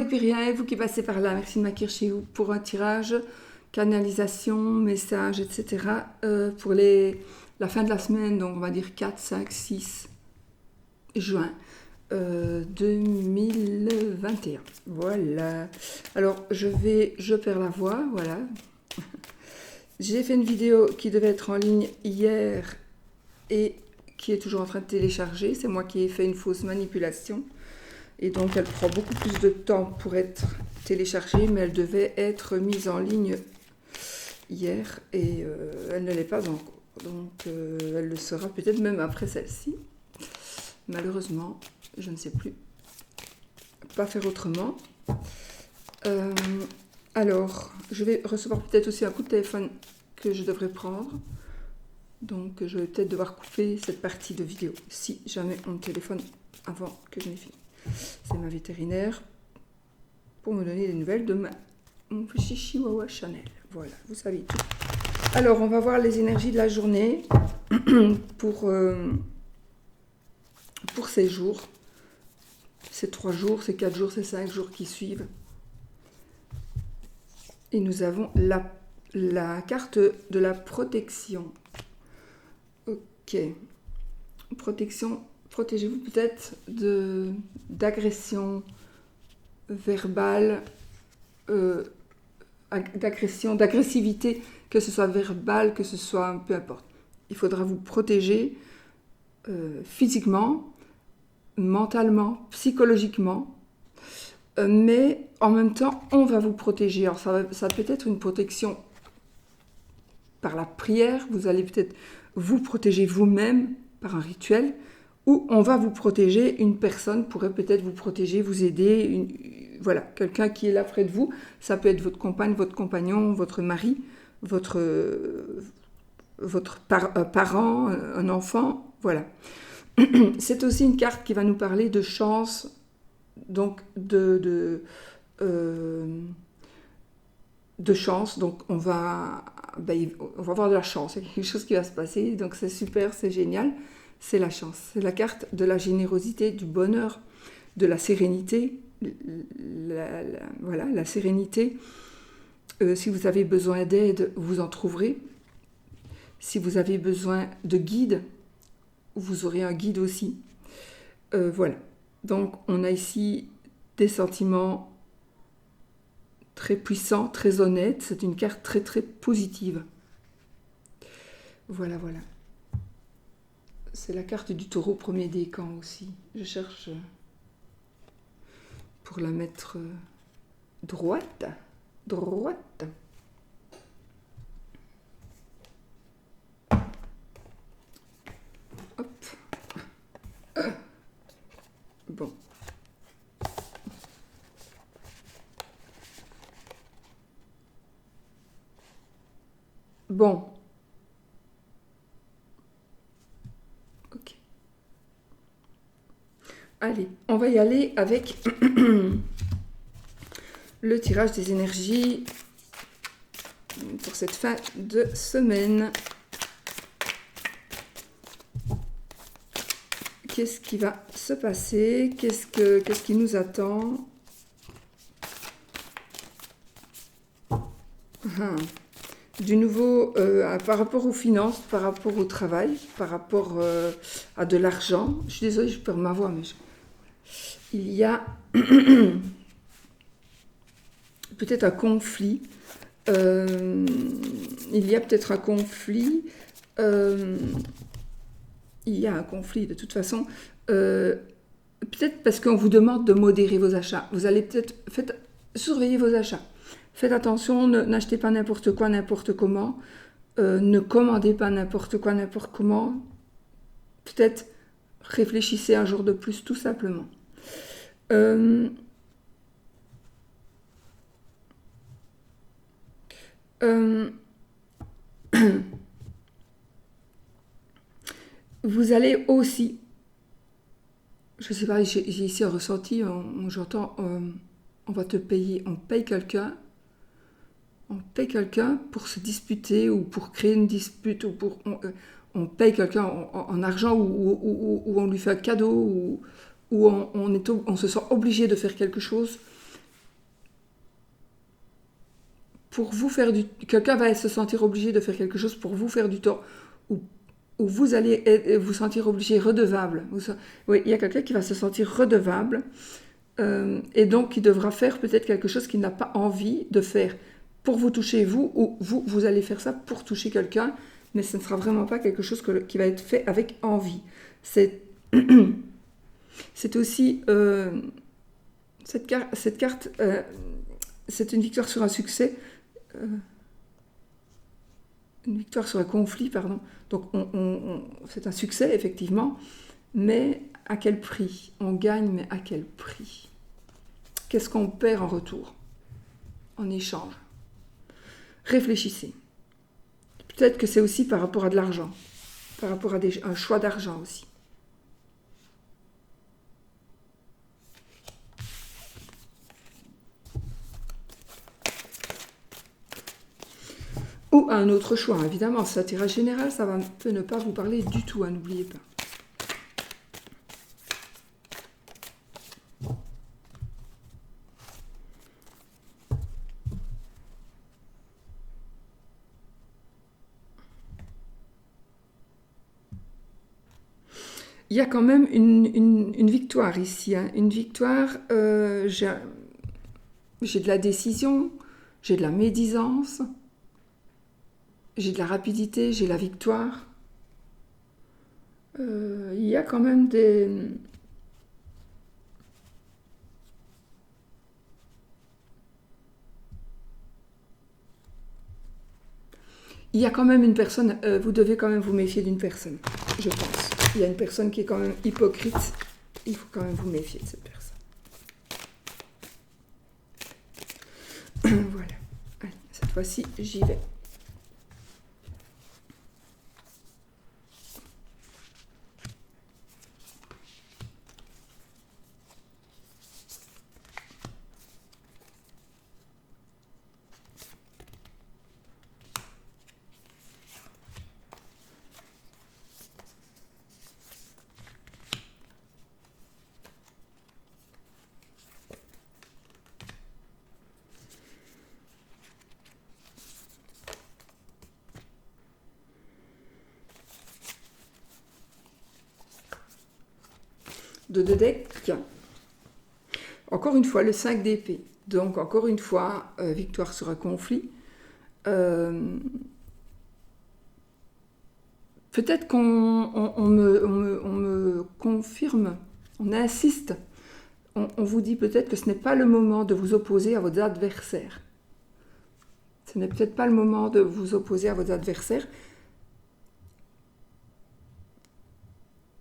Et puis rien, et vous qui passez par là, merci de m'accueillir chez vous pour un tirage, canalisation, message, etc. Pour la fin de la semaine, donc on va dire 4, 5, 6 juin 2021. Voilà. Alors je perds la voix, voilà. J'ai fait une vidéo qui devait être en ligne hier et qui est toujours en train de télécharger. C'est moi qui ai fait une fausse manipulation. Et donc, elle prend beaucoup plus de temps pour être téléchargée, mais elle devait être mise en ligne hier et elle ne l'est pas encore. Donc, elle le sera peut-être même après celle-ci. Malheureusement, je ne sais plus. Pas faire autrement. Alors, je vais recevoir peut-être aussi un coup de téléphone que je devrais prendre. Donc, je vais peut-être devoir couper cette partie de vidéo si jamais on me téléphone avant que je n'ai fini. C'est ma vétérinaire pour me donner des nouvelles de mon petit chihuahua Chanel. Voilà, vous savez tout. Alors, on va voir les énergies de la journée pour ces jours, ces 3 jours, ces 4 jours, ces 5 jours qui suivent. Et nous avons la carte de la protection. Ok. Protection. Protégez-vous peut-être d'agression verbale, d'agressivité, que ce soit verbale, que ce soit peu importe. Il faudra vous protéger physiquement, mentalement, psychologiquement, mais en même temps, on va vous protéger. Alors ça peut être une protection par la prière, vous allez peut-être vous protéger vous-même par un rituel, ou on va vous protéger, une personne pourrait peut-être vous protéger, vous aider, voilà, quelqu'un qui est là près de vous, ça peut être votre compagne, votre compagnon, votre mari, votre parent, un enfant, voilà. C'est aussi une carte qui va nous parler de chance, donc de chance, donc on va avoir de la chance, il y a quelque chose qui va se passer, donc c'est super, c'est génial. C'est la chance, c'est la carte de la générosité, du bonheur, de la sérénité. Voilà, la sérénité. Si vous avez besoin d'aide, vous en trouverez. Si vous avez besoin de guide, vous aurez un guide aussi. Voilà. Donc, on a ici des sentiments très puissants, très honnêtes. C'est une carte très, très positive. Voilà, voilà. C'est la carte du taureau premier décan aussi. Je cherche pour la mettre droite. Droite. Hop. Bon. Bon. Ok. Allez, on va y aller avec le tirage des énergies pour cette fin de semaine. Qu'est-ce qui va se passer? Qu'est-ce qui nous attend? Du nouveau par rapport aux finances, par rapport au travail, par rapport à de l'argent. Je suis désolée, je perds ma voix, mais il y a peut-être un conflit. Il y a peut-être un conflit. Il y a un conflit de toute façon. Peut-être parce qu'on vous demande de modérer vos achats. Vous allez peut-être surveiller vos achats. Faites attention, n'achetez pas n'importe quoi, n'importe comment. Ne commandez pas n'importe quoi, n'importe comment. Peut-être réfléchissez un jour de plus, tout simplement. Vous allez aussi, je sais pas, j'ai ici un ressenti, j'entends, on va te payer, on paye quelqu'un pour se disputer ou pour créer une dispute, ou on paye quelqu'un en argent ou on lui fait un cadeau ou on se sent obligé de faire quelque chose pour vous faire du... Quelqu'un va se sentir obligé de faire quelque chose pour vous faire du tort, ou vous allez vous sentir obligé, redevable. Oui, il y a quelqu'un qui va se sentir redevable, et donc qui devra faire peut-être quelque chose qu'il n'a pas envie de faire pour vous toucher vous, ou vous allez faire ça pour toucher quelqu'un, mais ce ne sera vraiment pas quelque chose qui va être fait avec envie. C'est aussi... cette carte, c'est une victoire sur un succès, une victoire sur un conflit, pardon. Donc c'est un succès, effectivement, mais à quel prix? On gagne, mais à quel prix? Qu'est-ce qu'on perd en retour, en échange? Réfléchissez. Peut-être que c'est aussi par rapport à de l'argent, par rapport à un choix d'argent aussi. Ou un autre choix, évidemment. Ça, tirage général, ça peut ne pas vous parler du tout, hein, n'oubliez pas. Il y a quand même une victoire ici, hein. Une victoire, j'ai de la décision, j'ai de la médisance, j'ai de la rapidité, j'ai la victoire. Il y a quand même des... Il y a quand même une personne, vous devez quand même vous méfier d'une personne, je pense. Il y a une personne qui est quand même hypocrite, il faut quand même vous méfier de cette personne. Voilà, allez, cette fois-ci, j'y vais. De deux decks. Encore une fois, le 5 d'épée. Donc, encore une fois, victoire sur un conflit. Peut-être qu'on me confirme, on insiste, on vous dit peut-être que ce n'est pas le moment de vous opposer à vos adversaires. Ce n'est peut-être pas le moment de vous opposer à vos adversaires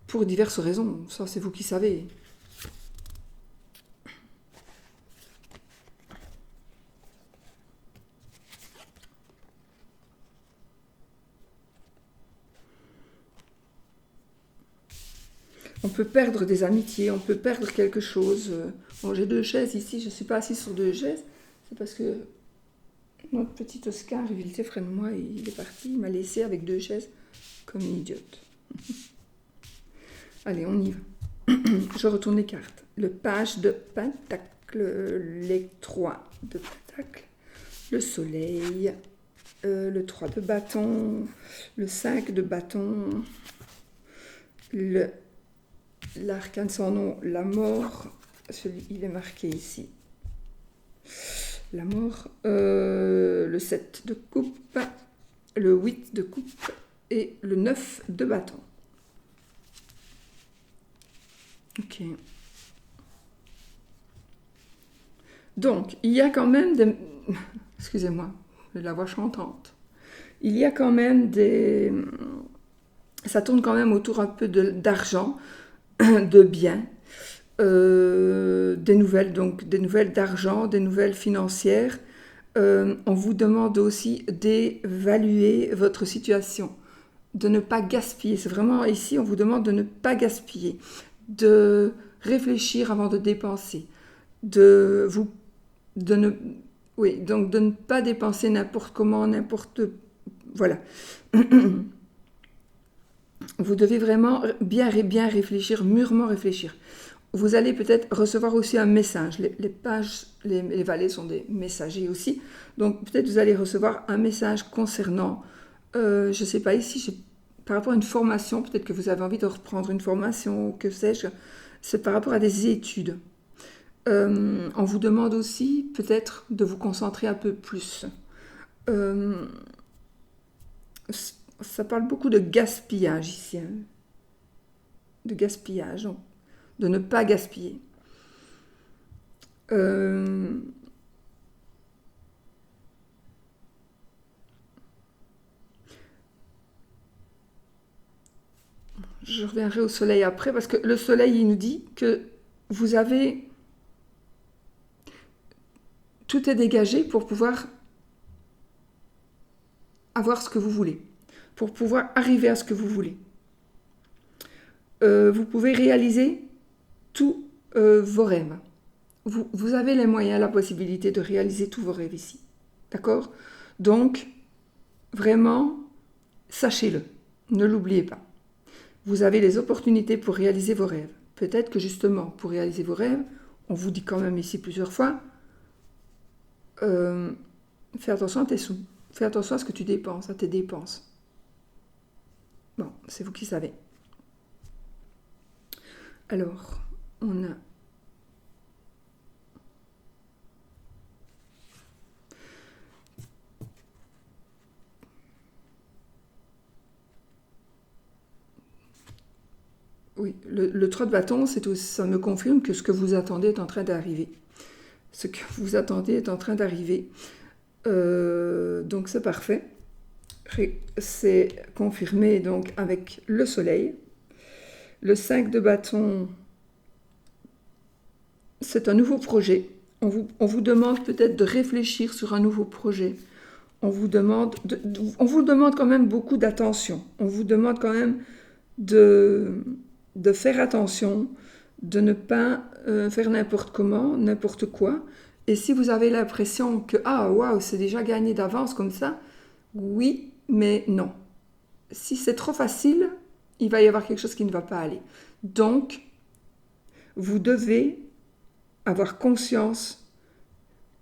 pour diverses raisons. Ça, c'est vous qui savez. On peut perdre des amitiés, on peut perdre quelque chose. Bon, j'ai deux chaises ici, je ne suis pas assise sur deux chaises. C'est parce que notre petit Oscar, il était près de moi, il est parti, il m'a laissé avec deux chaises comme une idiote. Allez, on y va. Je retourne les cartes. Le page de pentacle, les 3 de pentacle, le soleil, le 3 de bâton, le 5 de bâton, l'arcane sans nom, la mort, il est marqué ici. La mort, le 7 de coupe, le 8 de coupe et le 9 de bâton. Ok. Donc, il y a quand même des... Excusez-moi, la voix chantante. Il y a quand même des... Ça tourne quand même autour un peu d'argent, de biens, des nouvelles, donc des nouvelles d'argent, des nouvelles financières. On vous demande aussi d'évaluer votre situation, de ne pas gaspiller. C'est vraiment ici, on vous demande de ne pas gaspiller, de réfléchir avant de dépenser, donc de ne pas dépenser n'importe comment, voilà. Vous devez vraiment bien réfléchir, mûrement réfléchir. vous allez peut-être recevoir aussi un message. Les pages, les valets sont des messagers aussi. Donc peut-être vous allez recevoir un message concernant, je ne sais pas, ici, par rapport à une formation, peut-être que vous avez envie de reprendre une formation, que sais-je, c'est par rapport à des études. On vous demande aussi peut-être de vous concentrer un peu plus. Euh, Ça parle beaucoup de gaspillage ici, hein, de gaspillage, donc, de ne pas gaspiller. Je reviendrai au soleil après, parce que le soleil, il nous dit que vous avez... Tout est dégagé pour pouvoir avoir ce que vous voulez, pour pouvoir arriver à ce que vous voulez. Vous pouvez réaliser tous vos rêves. Vous avez les moyens, la possibilité de réaliser tous vos rêves ici. D'accord? Donc, vraiment, sachez-le. Ne l'oubliez pas. Vous avez les opportunités pour réaliser vos rêves. Peut-être que justement, pour réaliser vos rêves, on vous dit quand même ici plusieurs fois, fais attention à tes sous. Fais attention à ce que tu dépenses, à tes dépenses. Bon, c'est vous qui savez. Alors, on a... Oui, le 3 de bâton, ça me confirme que ce que vous attendez est en train d'arriver. Ce que vous attendez est en train d'arriver. Donc c'est parfait. C'est confirmé donc avec le soleil. Le 5 de bâton, c'est un nouveau projet. On vous demande peut-être de réfléchir sur un nouveau projet. On vous demande quand même beaucoup d'attention. On vous demande quand même de faire attention, de ne pas faire n'importe comment, n'importe quoi. Et si vous avez l'impression que ah waouh, c'est déjà gagné d'avance comme ça, oui, mais non. Si c'est trop facile, il va y avoir quelque chose qui ne va pas aller. Donc, vous devez avoir conscience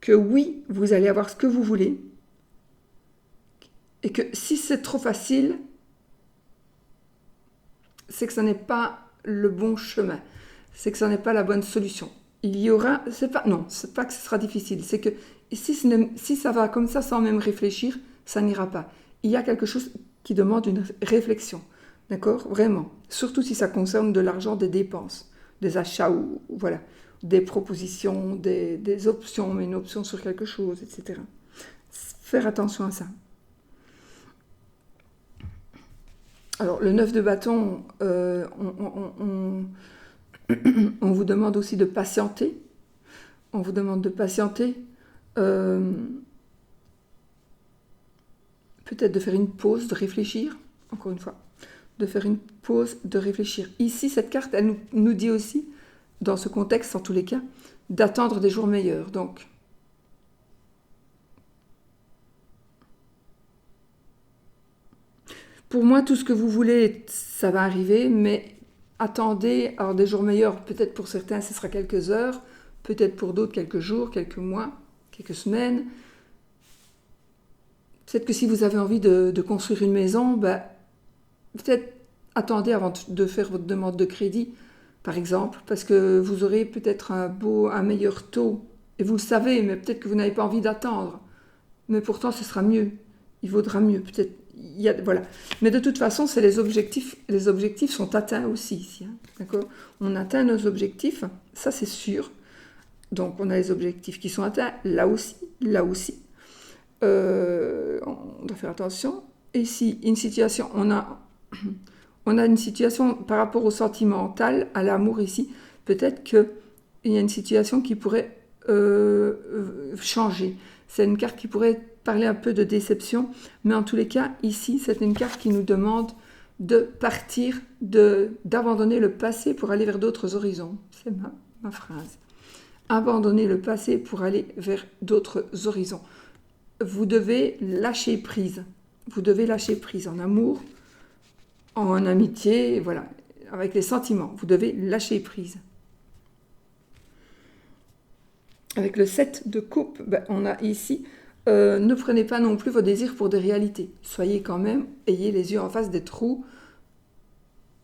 que oui, vous allez avoir ce que vous voulez, et que si c'est trop facile, c'est que ce n'est pas le bon chemin, c'est que ce n'est pas la bonne solution. Il y aura, c'est pas que ce sera difficile, c'est que si ça va comme ça sans même réfléchir, ça n'ira pas. Il y a quelque chose qui demande une réflexion, d'accord? Vraiment. Surtout si ça concerne de l'argent, des dépenses, des achats ou voilà, des propositions, des options, mais une option sur quelque chose, etc. Faire attention à ça. Alors, le 9 de bâton, on vous demande aussi de patienter. On vous demande de patienter. Peut-être de faire une pause, de réfléchir, encore une fois. De faire une pause, de réfléchir. Ici, cette carte, elle nous dit aussi, dans ce contexte, en tous les cas, d'attendre des jours meilleurs. Donc, pour moi, tout ce que vous voulez, ça va arriver, mais attendez, alors des jours meilleurs, peut-être pour certains, ce sera quelques heures, peut-être pour d'autres, quelques jours, quelques mois, quelques semaines. Peut-être que si vous avez envie de construire une maison, peut-être attendez avant de faire votre demande de crédit, par exemple, parce que vous aurez peut-être un meilleur taux, et vous le savez, mais peut-être que vous n'avez pas envie d'attendre. Mais pourtant, ce sera mieux. Il vaudra mieux, peut-être. Voilà. Mais de toute façon, c'est les objectifs. Les objectifs sont atteints aussi ici. Hein, d'accord? On atteint nos objectifs, ça c'est sûr. Donc on a les objectifs qui sont atteints là aussi, là aussi. On doit faire attention. Et si une situation, on a une situation par rapport au sentimental, à l'amour ici, peut-être qu'il y a une situation qui pourrait changer. C'est une carte qui pourrait parler un peu de déception, mais en tous les cas, ici, c'est une carte qui nous demande de partir, d'abandonner le passé pour aller vers d'autres horizons. C'est ma phrase. Abandonner le passé pour aller vers d'autres horizons. Vous devez lâcher prise. Vous devez lâcher prise en amour, en amitié, voilà, avec les sentiments. Vous devez lâcher prise. avec le 7 de coupe, ben, on a ici, ne prenez pas non plus vos désirs pour des réalités. Soyez quand même, ayez les yeux en face des trous.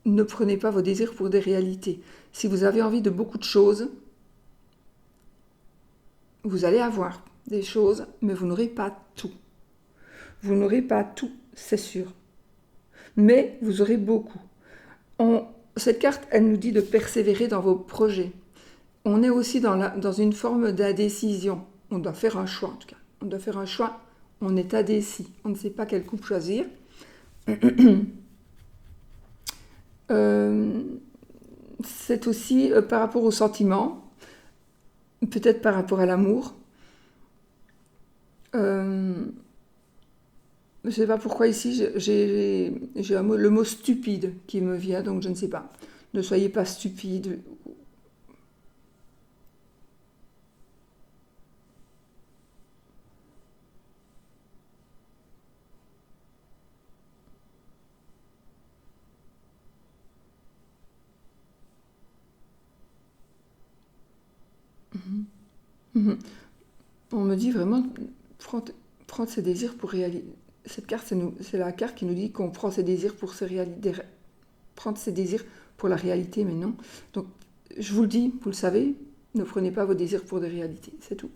Ne prenez pas vos désirs pour des réalités. Si vous avez envie de beaucoup de choses, vous allez avoir des choses, mais vous n'aurez pas tout. Vous n'aurez pas tout, c'est sûr. Mais vous aurez beaucoup. Cette carte, elle nous dit de persévérer dans vos projets. On est aussi dans une forme d'indécision. On doit faire un choix, en tout cas. On doit faire un choix. On est indécis. On ne sait pas quelle coupe choisir. C'est aussi par rapport aux sentiments, peut-être par rapport à l'amour. Je ne sais pas pourquoi ici j'ai le mot stupide qui me vient, donc je ne sais pas. Ne soyez pas stupide. On me dit vraiment prendre ses désirs pour réaliser. Cette carte, c'est la carte qui nous dit qu'on prend ses désirs pour se réaliser, prendre ses désirs pour la réalité, mais non. Donc, je vous le dis, vous le savez, ne prenez pas vos désirs pour des réalités, c'est tout.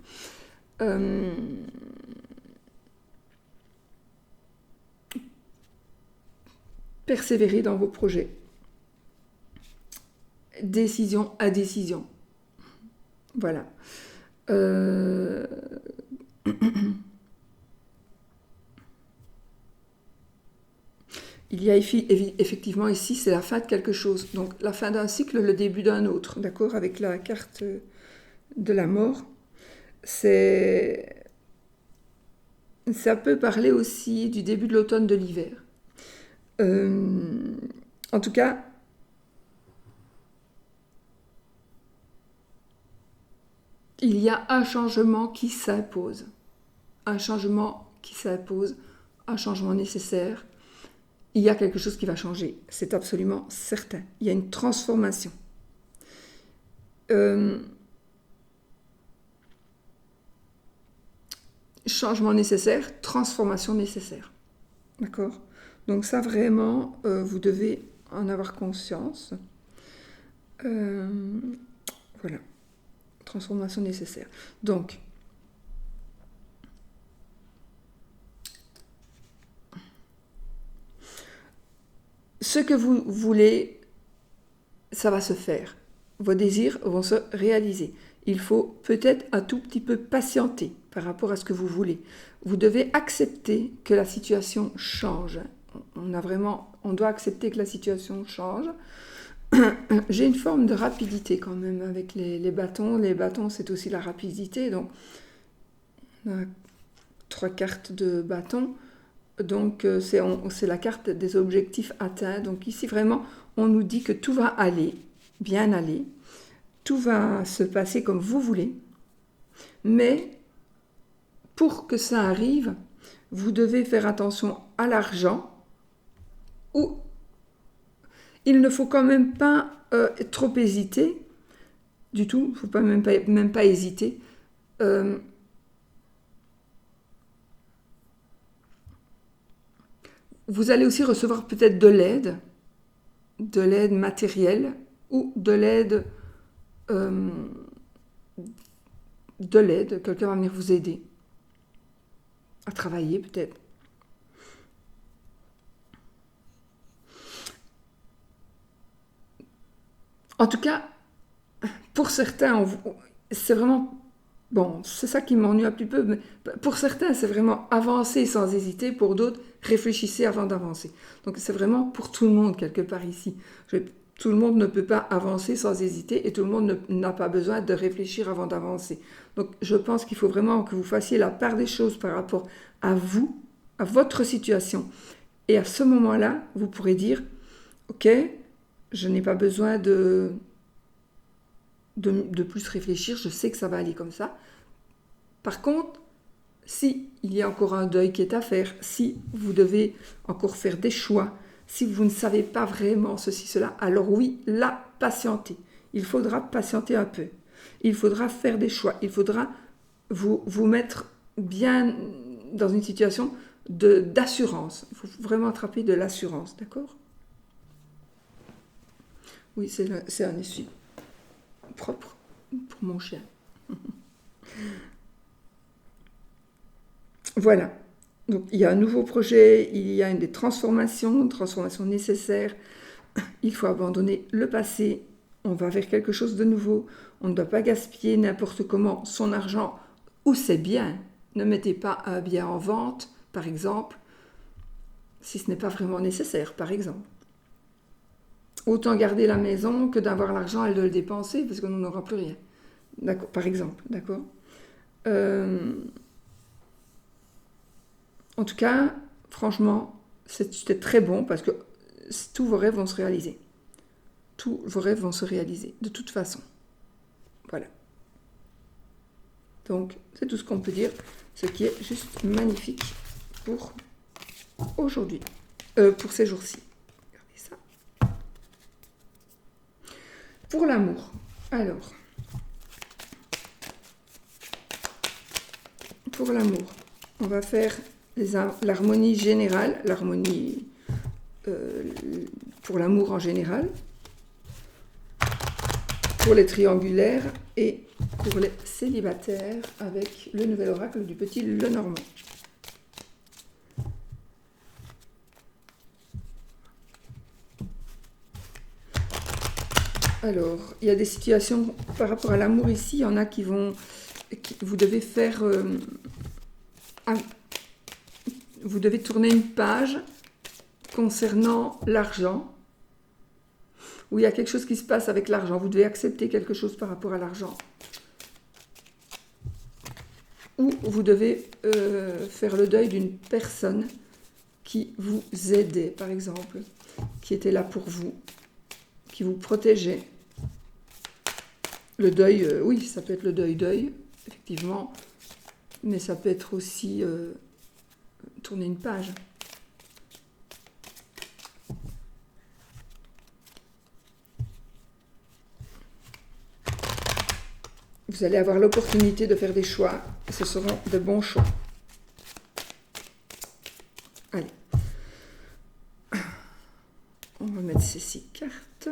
Persévérez dans vos projets. Décision à décision. Voilà. Il y a effectivement ici, c'est la fin de quelque chose. Donc la fin d'un cycle, le début d'un autre. D'accord? Avec la carte de la mort. Ça peut parler aussi du début de l'automne, de l'hiver. En tout cas, il y a un changement qui s'impose. Un changement qui s'impose, un changement nécessaire. Il y a quelque chose qui va changer, c'est absolument certain. Il y a une transformation. Changement nécessaire, transformation nécessaire. D'accord? Donc ça, vraiment, vous devez en avoir conscience. Voilà. Transformation nécessaire. Donc, ce que vous voulez, ça va se faire. Vos désirs vont se réaliser. Il faut peut-être un tout petit peu patienter par rapport à ce que vous voulez. Vous devez accepter que la situation change. On doit accepter que la situation change. J'ai une forme de rapidité quand même avec les bâtons. Les bâtons, c'est aussi la rapidité. Donc, on a 3 cartes de bâtons. Donc, c'est la carte des objectifs atteints. Donc ici, vraiment, on nous dit que tout va aller, bien aller. Tout va se passer comme vous voulez. Mais pour que ça arrive, vous devez faire attention à l'argent. Ou il ne faut quand même pas trop hésiter. Du tout, il ne faut même pas hésiter. Vous allez aussi recevoir peut-être de l'aide matérielle ou de l'aide, quelqu'un va venir vous aider à travailler peut-être. En tout cas, pour certains, c'est vraiment... Bon, c'est ça qui m'ennuie un petit peu, mais pour certains, c'est vraiment avancer sans hésiter. Pour d'autres, réfléchissez avant d'avancer. Donc, c'est vraiment pour tout le monde, quelque part ici. Tout le monde ne peut pas avancer sans hésiter et tout le monde n'a pas besoin de réfléchir avant d'avancer. Donc, je pense qu'il faut vraiment que vous fassiez la part des choses par rapport à vous, à votre situation. Et à ce moment-là, vous pourrez dire, ok, je n'ai pas besoin de plus réfléchir, je sais que ça va aller comme ça. Par contre, si il y a encore un deuil qui est à faire, si vous devez encore faire des choix, si vous ne savez pas vraiment ceci, cela, alors oui, là, patientez. Il faudra patienter un peu. Il faudra faire des choix. Il faudra vous mettre bien dans une situation d'assurance. Il faut vraiment attraper de l'assurance, d'accord? Oui, c'est un essuie propre pour mon chien. Voilà. Donc, il y a un nouveau projet, il y a une transformations nécessaires. Il faut abandonner le passé. On va vers quelque chose de nouveau. On ne doit pas gaspiller n'importe comment son argent ou ses biens. Ne mettez pas un bien en vente, par exemple, si ce n'est pas vraiment nécessaire, par exemple. Autant garder la maison que d'avoir l'argent et de le dépenser, parce qu'on n'aura plus rien. D'accord, par exemple, d'accord. En tout cas, franchement, c'était très bon parce que tous vos rêves vont se réaliser. Tous vos rêves vont se réaliser, de toute façon. Voilà. Donc, c'est tout ce qu'on peut dire, ce qui est juste magnifique pour aujourd'hui, pour ces jours-ci. Regardez ça. Pour l'amour, alors, pour l'amour, on va faire l'harmonie générale, l'harmonie pour l'amour en général, pour les triangulaires et pour les célibataires avec le nouvel oracle du petit Lenormand. Alors, il y a des situations par rapport à l'amour ici, il y en a vous devez faire, vous devez tourner une page concernant l'argent, où il y a quelque chose qui se passe avec l'argent, vous devez accepter quelque chose par rapport à l'argent. Ou vous devez faire le deuil d'une personne qui vous aidait, par exemple, qui était là pour vous, qui vous protégeait. Le deuil, oui, ça peut être le deuil, effectivement, mais ça peut être aussi tourner une page. Vous allez avoir l'opportunité de faire des choix, et ce seront de bons choix. Allez. On va mettre ces 6 cartes.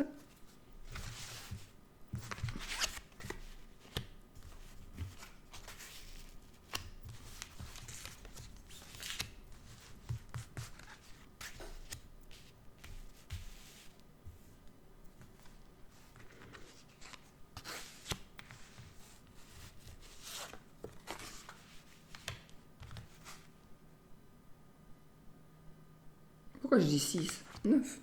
Pourquoi je dis 6 9.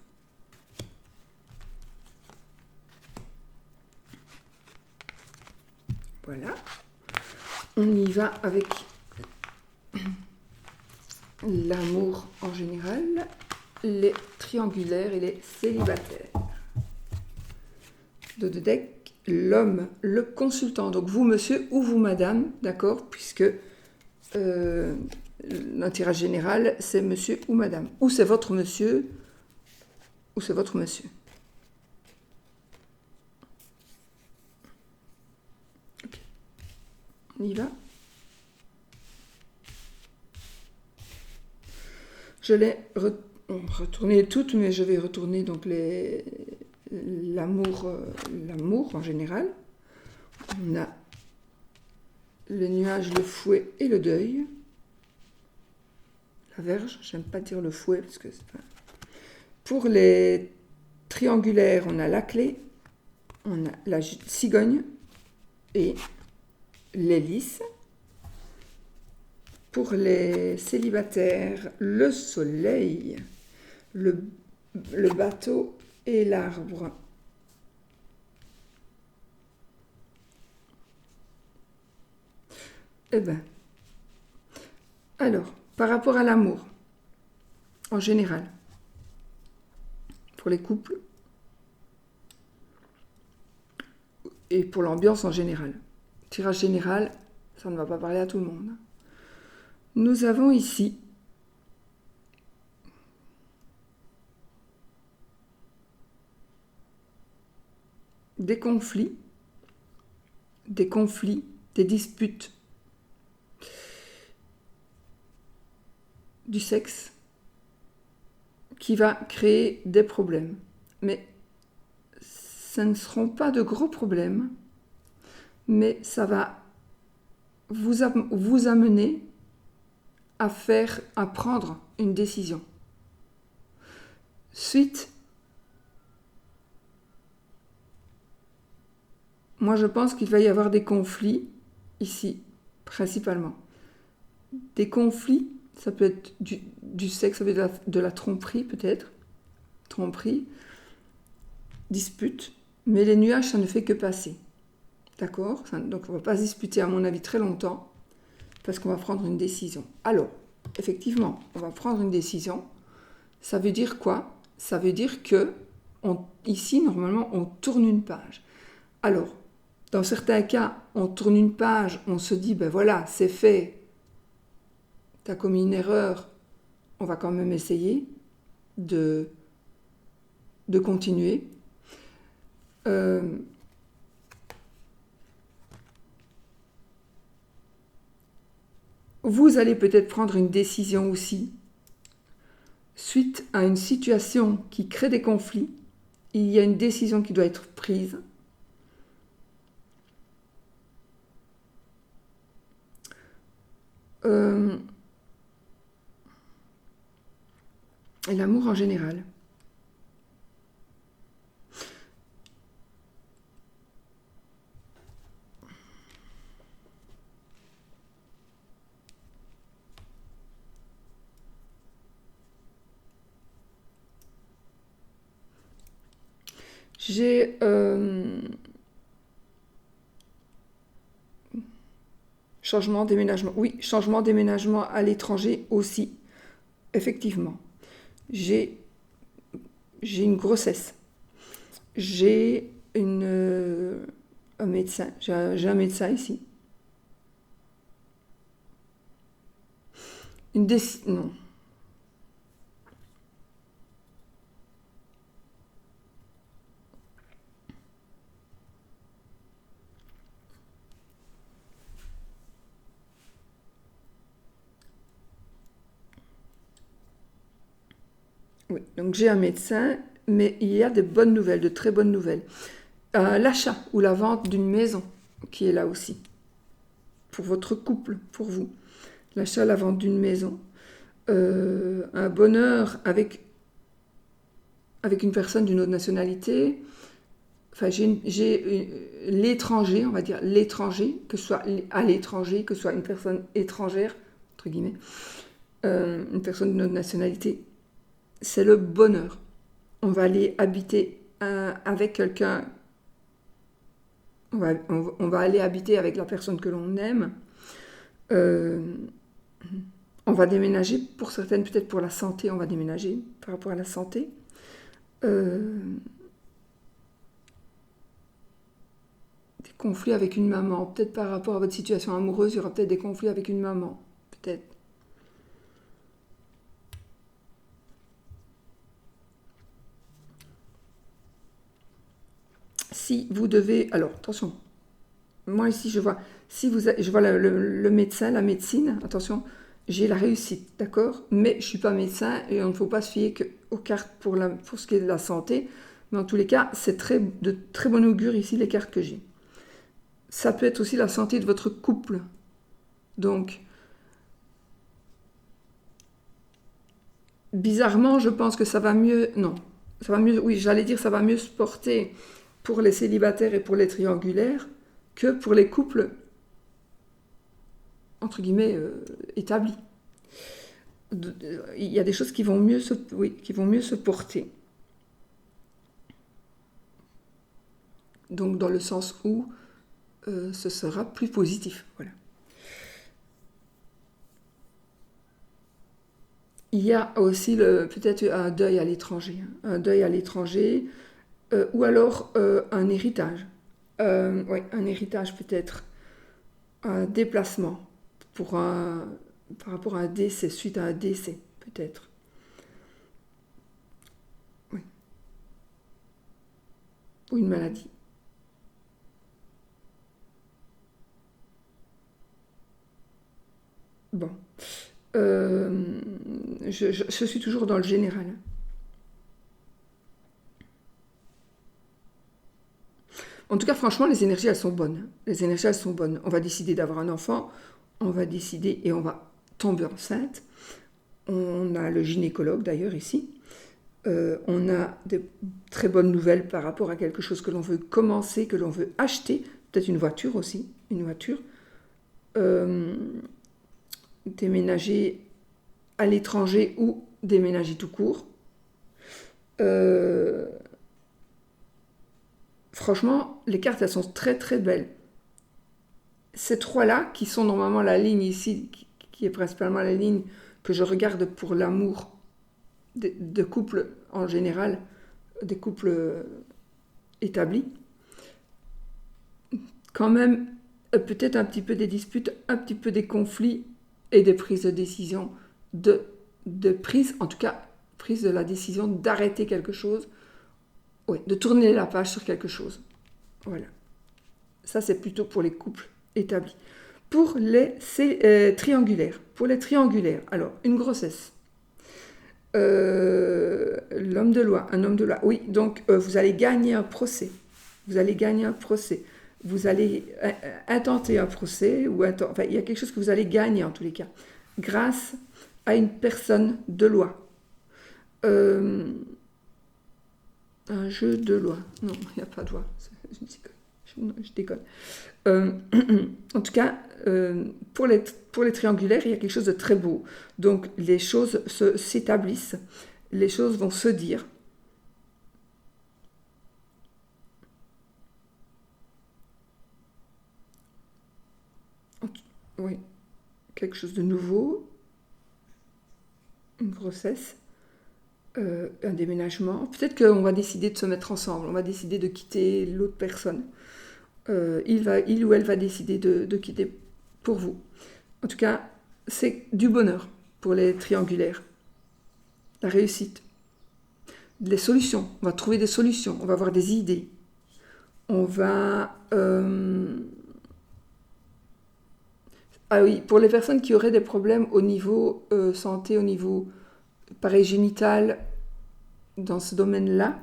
Voilà. On y va avec l'amour en général, les triangulaires et les célibataires. De deck, l'homme, le consultant. Donc vous, monsieur, ou vous, madame, d'accord, puisque un tirage général, c'est monsieur ou madame. Ou c'est votre monsieur, ou c'est votre monsieur. Okay. On y va. Je l'ai retourné toutes, mais je vais retourner donc l'amour en général. On a le nuage, le fouet et le deuil. La Vierge, j'aime pas dire le fouet parce que c'est pas... Pour les triangulaires, on a la clé, on a la cigogne et l'hélice. Pour les célibataires, le soleil, le bateau et l'arbre. Eh bien, alors, par rapport à l'amour, en général, pour les couples et pour l'ambiance en général. Tirage général, ça ne va pas parler à tout le monde. Nous avons ici des conflits des conflits, des disputes, du sexe, qui va créer des problèmes. Mais ce ne seront pas de gros problèmes, mais ça va vous amener à prendre une décision. Suite, moi je pense qu'il va y avoir des conflits ici, principalement. Des conflits, ça peut être du sexe, ça peut être de la tromperie peut-être, tromperie, dispute, mais les nuages ça ne fait que passer. D'accord? Donc on ne va pas se disputer à mon avis très longtemps, parce qu'on va prendre une décision. Alors, effectivement, on va prendre une décision. Ça veut dire quoi? Ça veut dire que, ici, normalement, on tourne une page. Alors, dans certains cas, on tourne une page, on se dit, ben voilà, c'est fait, tu as commis une erreur, on va quand même essayer de continuer. Vous allez peut-être prendre une décision aussi, suite à une situation qui crée des conflits. Il y a une décision qui doit être prise. Et l'amour en général. J'ai changement, déménagement. Oui, changement, déménagement à l'étranger aussi. Effectivement. J'ai une grossesse. J'ai un médecin. J'ai un médecin ici. Une décision. Non. Oui, donc j'ai un médecin, mais il y a de bonnes nouvelles, de très bonnes nouvelles. L'achat ou la vente d'une maison qui est là aussi. Pour votre couple, pour vous. L'achat, la vente d'une maison. Un bonheur avec une personne d'une autre nationalité. Enfin, j'ai l'étranger, on va dire l'étranger, que ce soit à l'étranger, que ce soit une personne étrangère, entre guillemets, une personne d'une autre nationalité. C'est le bonheur. On va aller habiter avec quelqu'un, on va aller habiter avec la personne que l'on aime. On va déménager, pour certaines, peut-être pour la santé, on va déménager par rapport à la santé. Des conflits avec une maman, peut-être par rapport à votre situation amoureuse, il y aura peut-être des conflits avec une maman, peut-être. Si vous devez, alors attention, moi ici je vois, si vous, je vois le médecin, la médecine, attention, j'ai la réussite, d'accord, mais je suis pas médecin et on ne faut pas se fier aux cartes pour ce qui est de la santé, mais en tous les cas, c'est de très bon augure ici les cartes que j'ai. Ça peut être aussi la santé de votre couple, donc bizarrement, je pense que ça va mieux, non, ça va mieux, oui, j'allais dire ça va mieux se porter pour les célibataires et pour les triangulaires que pour les couples, entre guillemets, établis. Il y a des choses qui vont mieux se porter. Donc dans le sens où ce sera plus positif. Voilà. Il y a aussi peut-être un deuil à l'étranger. Un deuil à l'étranger, ou alors un héritage. Oui, un héritage peut-être. Un déplacement par rapport à un décès, suite à un décès, peut-être. Oui. Ou une maladie. Bon. Je suis toujours dans le général. En tout cas, franchement, les énergies, elles sont bonnes. Les énergies, elles sont bonnes. On va décider d'avoir un enfant, on va décider et on va tomber enceinte. On a le gynécologue d'ailleurs ici. On a de très bonnes nouvelles par rapport à quelque chose que l'on veut commencer, que l'on veut acheter. Peut-être une voiture aussi, une voiture. Déménager à l'étranger ou déménager tout court. Franchement, les cartes, elles sont très très belles. Ces trois-là, qui sont normalement la ligne ici, qui est principalement la ligne que je regarde pour l'amour de couples en général, des couples établis, quand même, peut-être un petit peu des disputes, un petit peu des conflits et des prises de décision, de prise, en tout cas, prise de la décision d'arrêter quelque chose, ouais, de tourner la page sur quelque chose. Voilà. Ça, c'est plutôt pour les couples établis. Pour les triangulaires. Pour les triangulaires, alors, une grossesse. L'homme de loi, un homme de loi. Oui, donc vous allez gagner un procès. Vous allez gagner un procès. Vous allez intenter un procès, enfin, il y a quelque chose que vous allez gagner en tous les cas, grâce à une personne de loi. Un jeu de loi. Non, il n'y a pas de loi. Je déconne. En tout cas, pour les triangulaires, il y a quelque chose de très beau. Donc, les choses s'établissent. Les choses vont se dire. Oui, quelque chose de nouveau. Une grossesse. Un déménagement. Peut-être qu'on va décider de se mettre ensemble. On va décider de quitter l'autre personne. Il ou elle va décider de quitter pour vous. En tout cas, c'est du bonheur pour les triangulaires. La réussite. Les solutions. On va trouver des solutions. On va avoir des idées. On va... Ah oui, pour les personnes qui auraient des problèmes au niveau santé, au niveau pareil génital, dans ce domaine-là,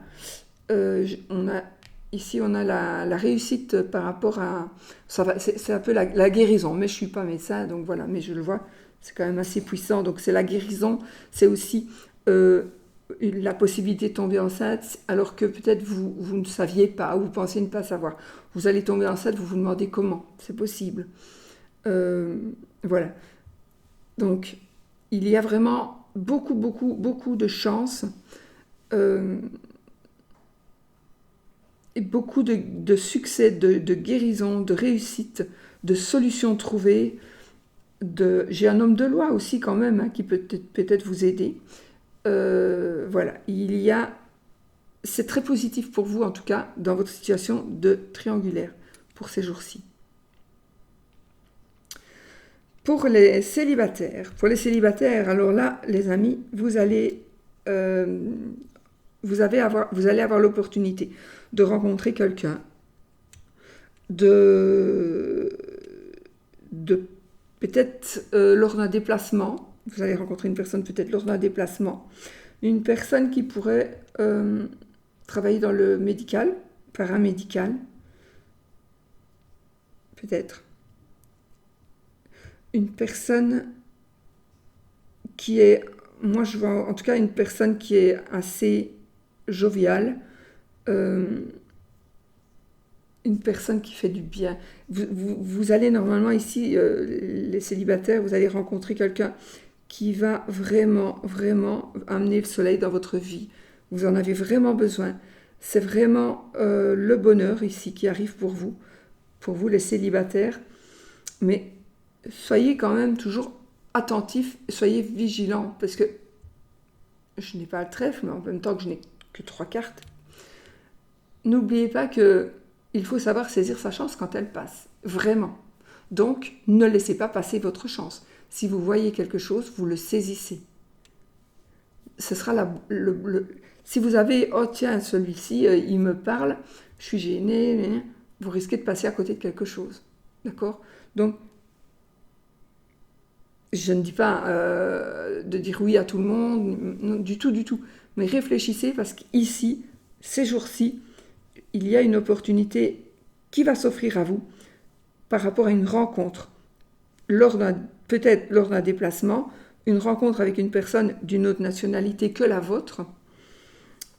ici on a la réussite par rapport à... C'est un peu la guérison, mais je ne suis pas médecin, donc voilà, mais je le vois, c'est quand même assez puissant. Donc c'est la guérison, c'est aussi la possibilité de tomber enceinte, alors que peut-être vous ne saviez pas, ou vous pensiez ne pas savoir. Vous allez tomber enceinte, vous vous demandez comment, c'est possible. Voilà. Donc, il y a vraiment beaucoup de chance et beaucoup de succès, de guérison, de réussite, de solutions trouvées. J'ai un homme de loi aussi quand même qui peut peut-être vous aider. Voilà. C'est très positif pour vous en tout cas dans votre situation de triangulaire pour ces jours-ci. Pour les célibataires, alors là, les amis, vous allez avoir l'opportunité de rencontrer quelqu'un, de peut-être lors d'un déplacement, vous allez rencontrer une personne peut-être lors d'un déplacement, une personne qui pourrait travailler dans le médical, paramédical, peut-être. Une personne qui est, moi je vois en tout cas une personne qui est assez joviale, une personne qui fait du bien. Vous allez normalement ici, les célibataires, vous allez rencontrer quelqu'un qui va vraiment amener le soleil dans votre vie. Vous en avez vraiment besoin. C'est vraiment le bonheur ici qui arrive pour vous les célibataires. Mais soyez quand même toujours attentifs, soyez vigilants, parce que je n'ai pas le trèfle, mais en même temps que je n'ai que 3 cartes. N'oubliez pas qu'il faut savoir saisir sa chance quand elle passe, vraiment. Donc, ne laissez pas passer votre chance. Si vous voyez quelque chose, vous le saisissez. Ce sera si vous avez, oh tiens, celui-ci, il me parle, je suis gênée, vous risquez de passer à côté de quelque chose. D'accord ? Donc, Je ne dis pas de dire oui à tout le monde, non, du tout, du tout. Mais réfléchissez parce qu'ici, ces jours-ci, il y a une opportunité qui va s'offrir à vous par rapport à une rencontre. Peut-être lors d'un déplacement, une rencontre avec une personne d'une autre nationalité que la vôtre,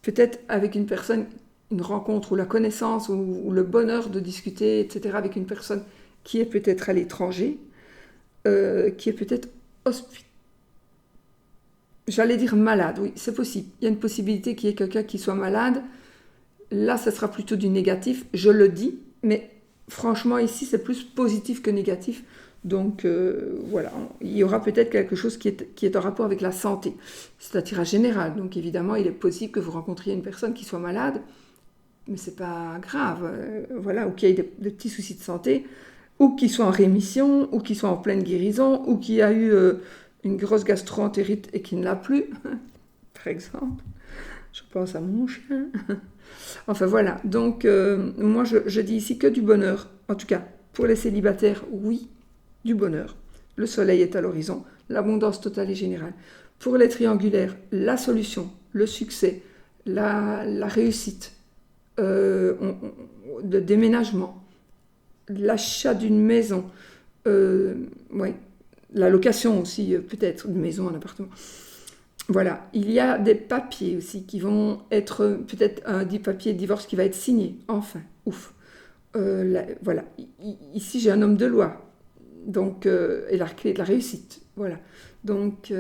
peut-être avec une personne, une rencontre ou la connaissance ou le bonheur de discuter, etc., avec une personne qui est peut-être à l'étranger, qui est peut-être j'allais dire malade, oui, c'est possible. Il y a une possibilité qu'il y ait quelqu'un qui soit malade. Là, ce sera plutôt du négatif, je le dis, mais franchement, ici, c'est plus positif que négatif. Donc, voilà, il y aura peut-être quelque chose qui est en rapport avec la santé. C'est un tirage général, donc évidemment, il est possible que vous rencontriez une personne qui soit malade, mais c'est pas grave, voilà, ou qu'il y ait des petits soucis de santé, ou qui soit en rémission, ou qui soit en pleine guérison, ou qui a eu une grosse gastro-entérite et qui ne l'a plus, par exemple. Je pense à mon chien. Enfin voilà, donc moi je dis ici que du bonheur. En tout cas, pour les célibataires, oui, du bonheur. Le soleil est à l'horizon, l'abondance totale et générale. Pour les triangulaires, la solution, le succès, la réussite, le déménagement, l'achat d'une maison, ouais, la location aussi, peut-être, une maison, un appartement. Voilà, il y a des papiers aussi qui vont être, peut-être un papier de divorce qui va être signé, enfin, ouf. Voilà, ici j'ai un homme de loi, donc, et la clé de la réussite, voilà. Donc,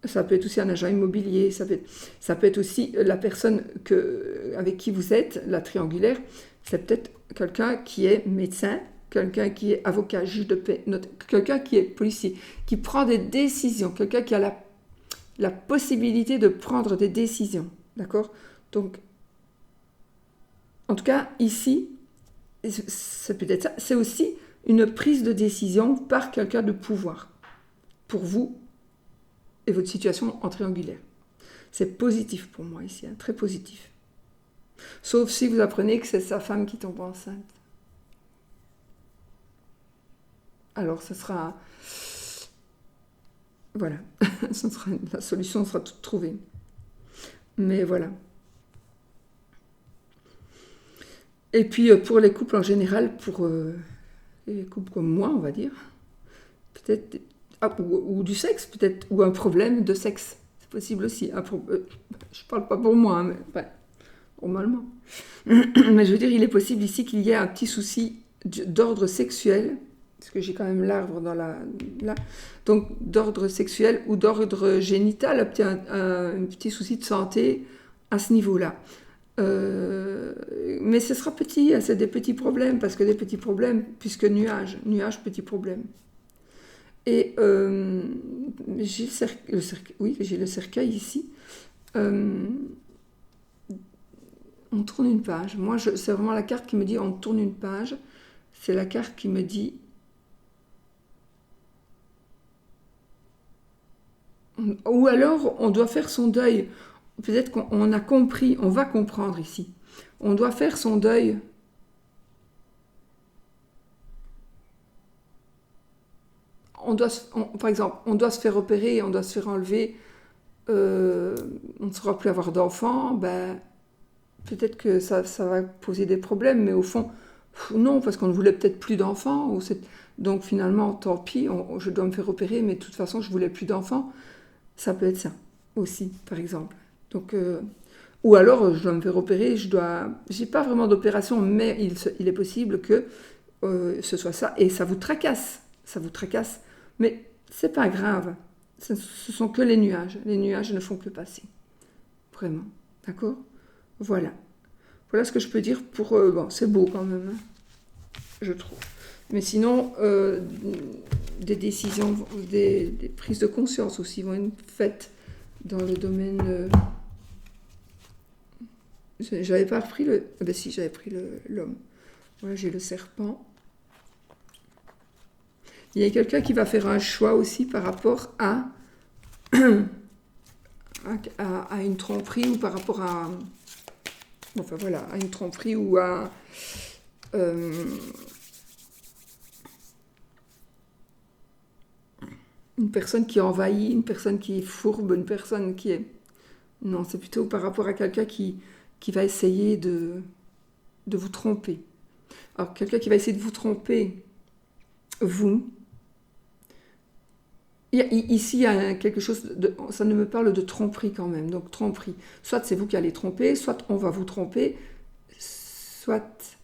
ça peut être aussi un agent immobilier, ça peut être aussi la personne avec qui vous êtes, la triangulaire, c'est peut-être quelqu'un qui est médecin, quelqu'un qui est avocat, juge de paix, quelqu'un qui est policier, qui prend des décisions, quelqu'un qui a la possibilité de prendre des décisions, d'accord? Donc, en tout cas, ici, c'est peut-être ça, c'est aussi une prise de décision par quelqu'un de pouvoir, pour vous et votre situation en triangulaire. C'est positif pour moi ici, hein, très positif. Sauf si vous apprenez que c'est sa femme qui tombe enceinte. Alors, ce sera... Voilà, la solution sera toute trouvée. Mais voilà. Et puis, pour les couples en général, pour les couples comme moi, on va dire, peut-être... ou du sexe, peut-être, ou un problème de sexe. C'est possible aussi. Je parle pas pour moi, mais ouais, normalement. Mais je veux dire, il est possible ici qu'il y ait un petit souci d'ordre sexuel, parce que j'ai quand même l'arbre dans là, donc d'ordre sexuel ou d'ordre génital, un petit souci de santé à ce niveau-là. Mais ce sera petit, c'est des petits problèmes, parce que des petits problèmes, puisque nuage, petit problème. Et j'ai le cercueil ici. On tourne une page. Moi, c'est vraiment la carte qui me dit on tourne une page. C'est la carte qui me dit ou alors on doit faire son deuil. Peut-être qu'on a compris, on va comprendre ici. On doit faire son deuil. Par exemple, on doit se faire opérer, on doit se faire enlever. On ne saura plus avoir d'enfants. Ben, peut-être que ça va poser des problèmes, mais au fond, non, parce qu'on ne voulait peut-être plus d'enfants. Donc finalement, tant pis, je dois me faire opérer, mais de toute façon, je ne voulais plus d'enfants. Ça peut être ça aussi, par exemple. Donc, ou alors, je dois me faire opérer, j'ai pas vraiment d'opération, mais il est possible que ce soit ça, et ça vous tracasse, mais c'est pas grave. Ce sont que les nuages ne font que passer. Vraiment, d'accord? Voilà ce que je peux dire pour... bon, c'est beau quand même, hein, je trouve. Mais sinon, des décisions, des prises de conscience aussi vont être faites dans le domaine... j'avais pas pris le... Ah ben si, j'avais pris l'homme. Voilà, j'ai le serpent. Il y a quelqu'un qui va faire un choix aussi par rapport à une tromperie ou par rapport à... Enfin voilà, à une tromperie ou à... une personne qui envahit, une personne qui est fourbe, une personne qui est... Non, c'est plutôt par rapport à quelqu'un qui va essayer de vous tromper. Alors, quelqu'un qui va essayer de vous tromper, vous... Ici, il y a quelque chose de... Ça ne me parle de tromperie quand même. Donc, tromperie. Soit c'est vous qui allez tromper, soit on va vous tromper, soit...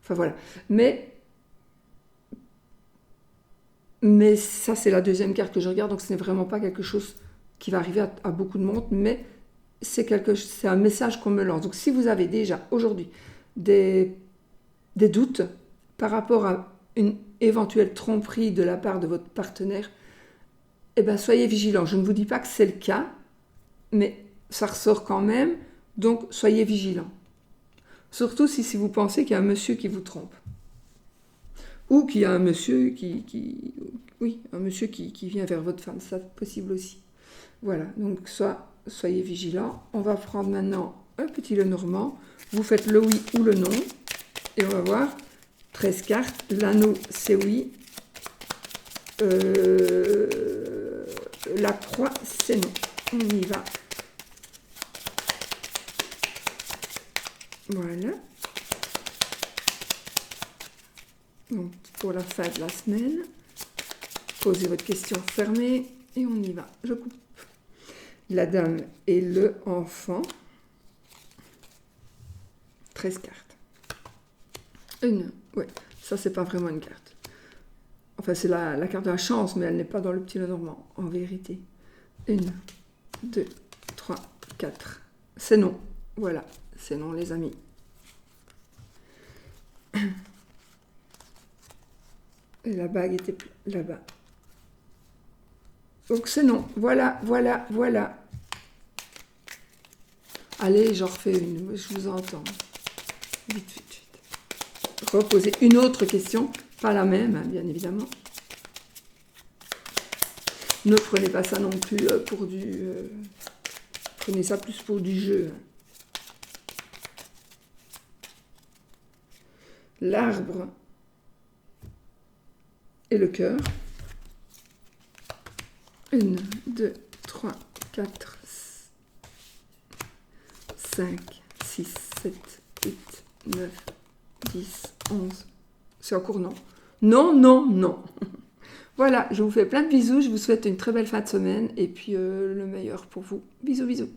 Enfin, voilà. Mais ça, c'est la deuxième carte que je regarde. Donc, ce n'est vraiment pas quelque chose qui va arriver à beaucoup de monde. Mais c'est un message qu'on me lance. Donc, si vous avez déjà aujourd'hui des doutes par rapport à une éventuelle tromperie de la part de votre partenaire, eh bien, soyez vigilants. Je ne vous dis pas que c'est le cas, mais ça ressort quand même, donc soyez vigilants. Surtout si vous pensez qu'il y a un monsieur qui vous trompe. Ou qu'il y a un monsieur oui, un monsieur qui vient vers votre femme, c'est possible aussi. Voilà, donc soyez vigilants. On va prendre maintenant un petit Lenormand. Vous faites le oui ou le non, et on va voir 13 cartes. L'anneau, c'est oui. La croix, c'est non. On y va. Voilà. Donc, pour la fin de la semaine, posez votre question fermée et on y va. Je coupe. La dame et le enfant. 13 cartes. Ouais, ça, c'est pas vraiment une carte. Enfin, c'est la carte de la chance, mais elle n'est pas dans le petit Lenormand, en vérité. 1, 2, 3, 4. C'est non. Voilà, c'est non, les amis. Et la bague était là-bas. Donc, c'est non. Voilà, voilà, voilà. Allez, j'en refais une. Je vous entends. Vite, vite, vite. Reposez une autre question. Pas la même, hein, bien évidemment. Ne prenez pas ça non plus pour du... prenez ça plus pour du jeu. L'arbre et le cœur. 1, 2, 3, 4, 5, 6, 7, 8, 9, 10, 11. C'est encore non. Non, non, non. Voilà, je vous fais plein de bisous. Je vous souhaite une très belle fin de semaine et puis le meilleur pour vous. Bisous, bisous.